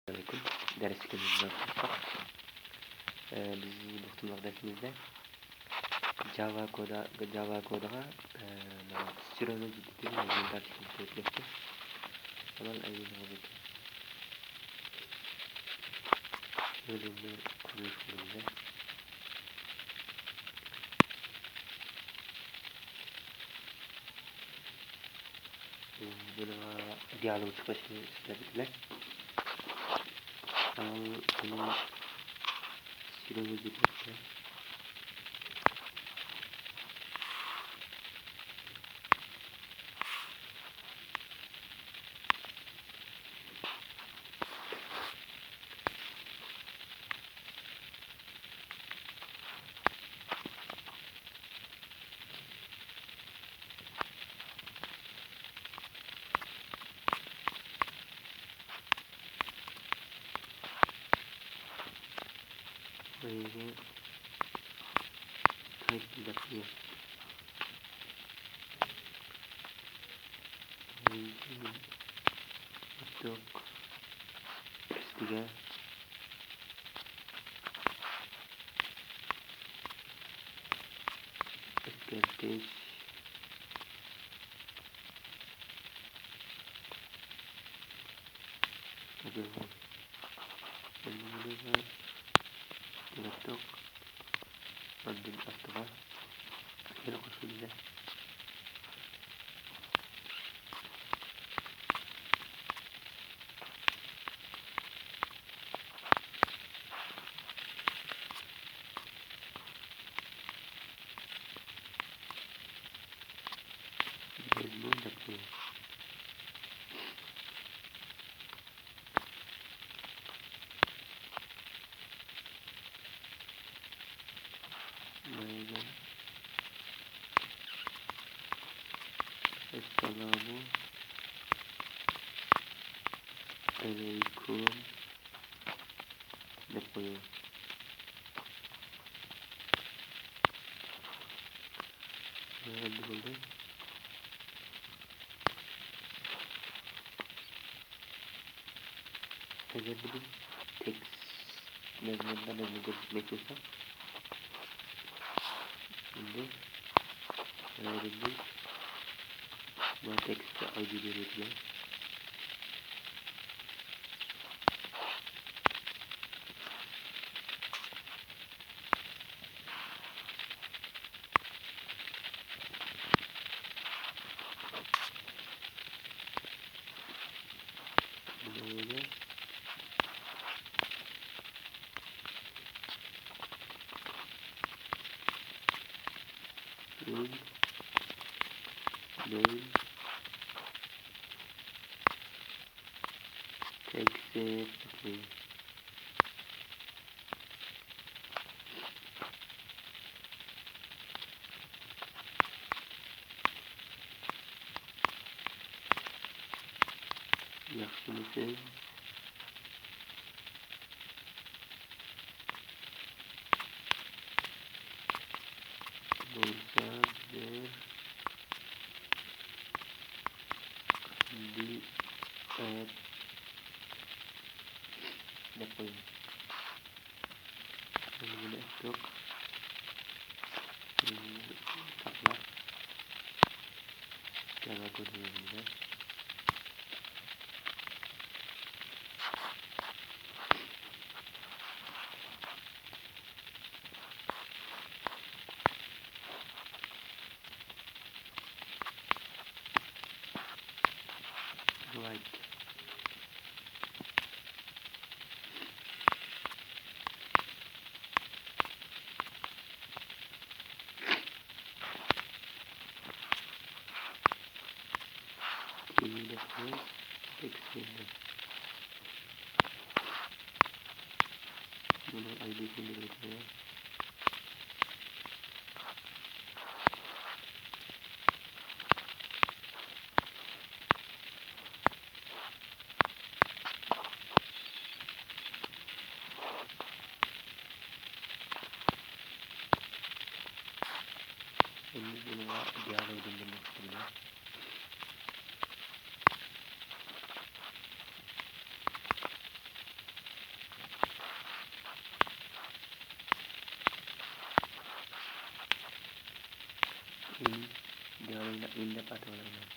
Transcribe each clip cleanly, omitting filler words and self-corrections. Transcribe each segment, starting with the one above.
Assalamualaikum. Ders günümüzde biz bu ihtimal dersimizde Java kodaga sürümü ciddi bir tartışma etmekte. Zaman ayını aldık. Bölümü kuruluş bölümünde. Buna diyalog çıkışını istedik. Ama sürümü ciddi. Böyle kayıt yapıyor. Yok. Üstüge. Eskelteş. Hadi bakalım. Şimdi laptop. Adım astığa. Yine koşuluyla. Mezmun yapıyor. Böyle. Esselamu Aleyküm yapıyor. Hadi bakalım. Eğer bir text mezmundan gözükmek istiyorsa şimdi öğrendik. Bu text'e ID veriyor. Böyle. Mail. Text'e bakayım. Yaxşı mısın? Bolsa bir yapayım. Bunu yok. Takla. Java kodunu. Right. İyi de koy. Eksiğinde. Bunun ID'sini de koyalım. Şimdi bunu diyalog döndürmek istiyorum. in dapat olabilir.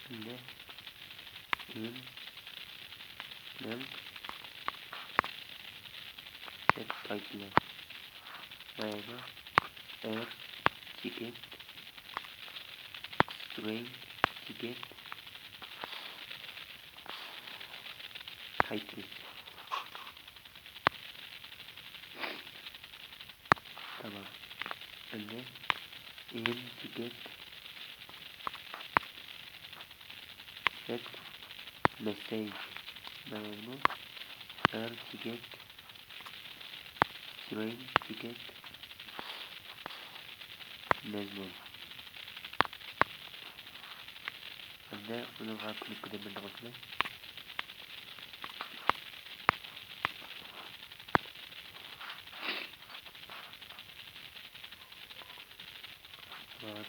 Şimdi in dem set title böyle ticket string ticket title. Tamam. Şimdi in ticket set message bunu ticket string ticket mezmun. Şimdi bunu klik edelim bakalım.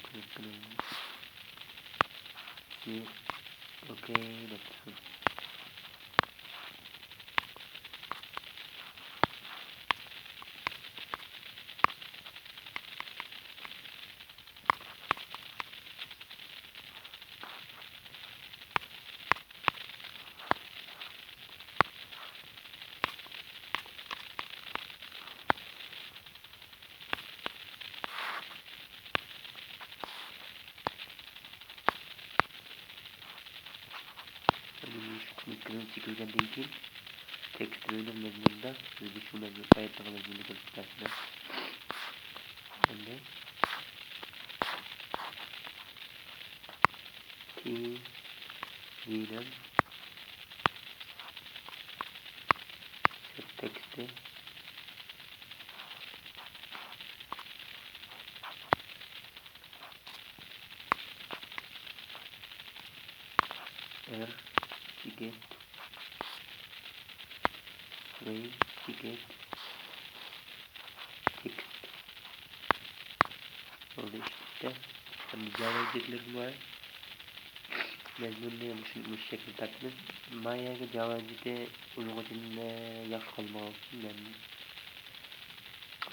Klik edelim. Okay, that's good. Mikron çıkacağından değil, tekstürünün mezmununda sizi şu mezmun kayıt mezmunu göstersinler. Şimdi T'nin teksti ticket string ticket text oldu işte. Hani Java editlerim var. Mezmunda bu şekilde takılır. Maya'ga Java edit'e uygulayıcında yaxshi qolmoq olsun.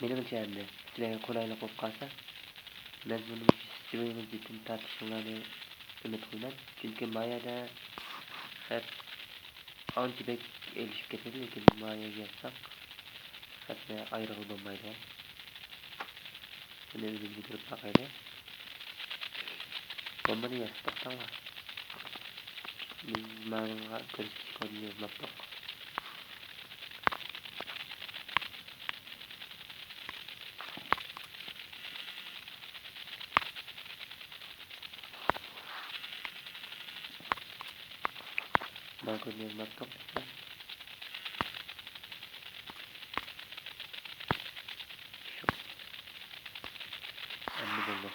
Meni bilganimda sizlarga qulaylik bo'lib qolsa, mezmunni string edit'ini tartishinglarni umid qilaman. Chunki Maya'da xat anchadek erishib ketadi, lekin Maya'ga yozsak xatni ayrig'i bo'lmaydi. Buni o'zimga kirib boqaylik. Bombani yozsak tamam. Biz Maya'ga kirish kodini yozmoqda. Kodini yozmoqda. Endi bo'ldi.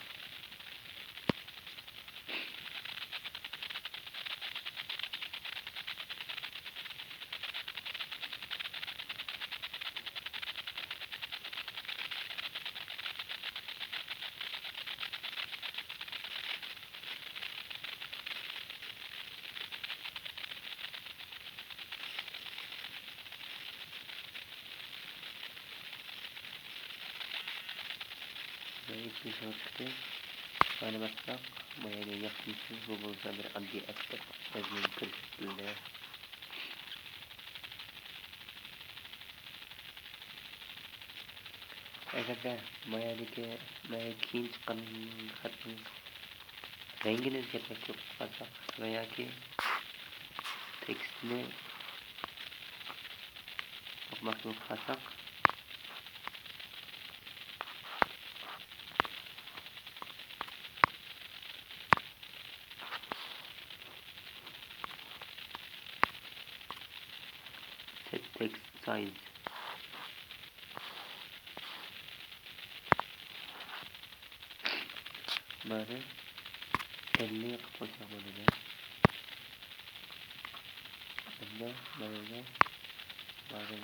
İkinci çıktı. Bana baksak, Maya'ya yaklaşık bu bulsa bir adli ekler. Mezmun kırıklığı. Agarda Maya'daki keyin chiqqan xatning rangini o'zgartirib qolsak va yoki tekstni o'qimoqchi bo'lib qolsak, set text size mana telli qilib qo'ysak bo'ladi. Endi mana ba'zan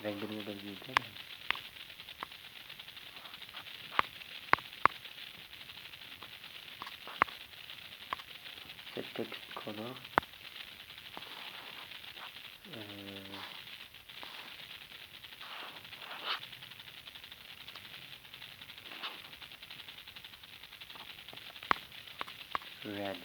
rangini belgilaydi. Set text color. Red.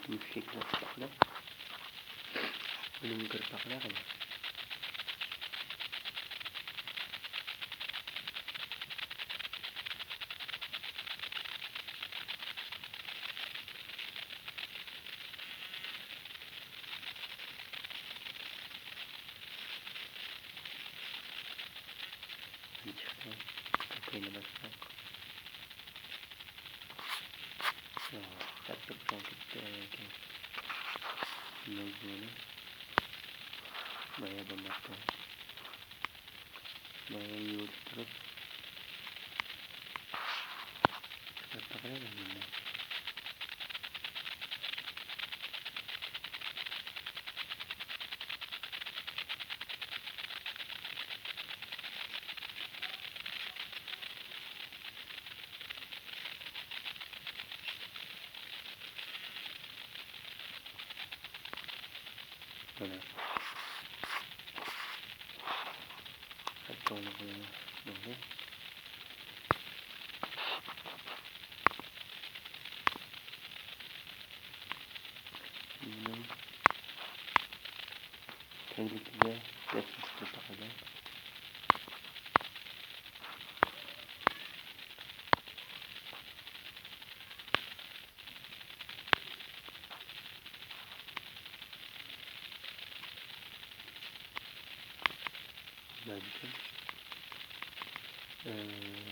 Müşrik nasıl? Bunu kırpaklar mı? Çıktı. Kapıyla başlar. Satu kita ini Maya Bambata Maya Yud terus apa kali ini mana satu lagi boleh ini teknik juga kita pakai lanjut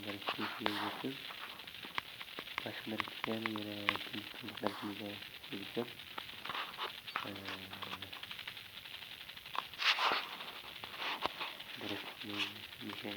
dari sisi itu pas dari sekian dari juga begitu dari sini bisa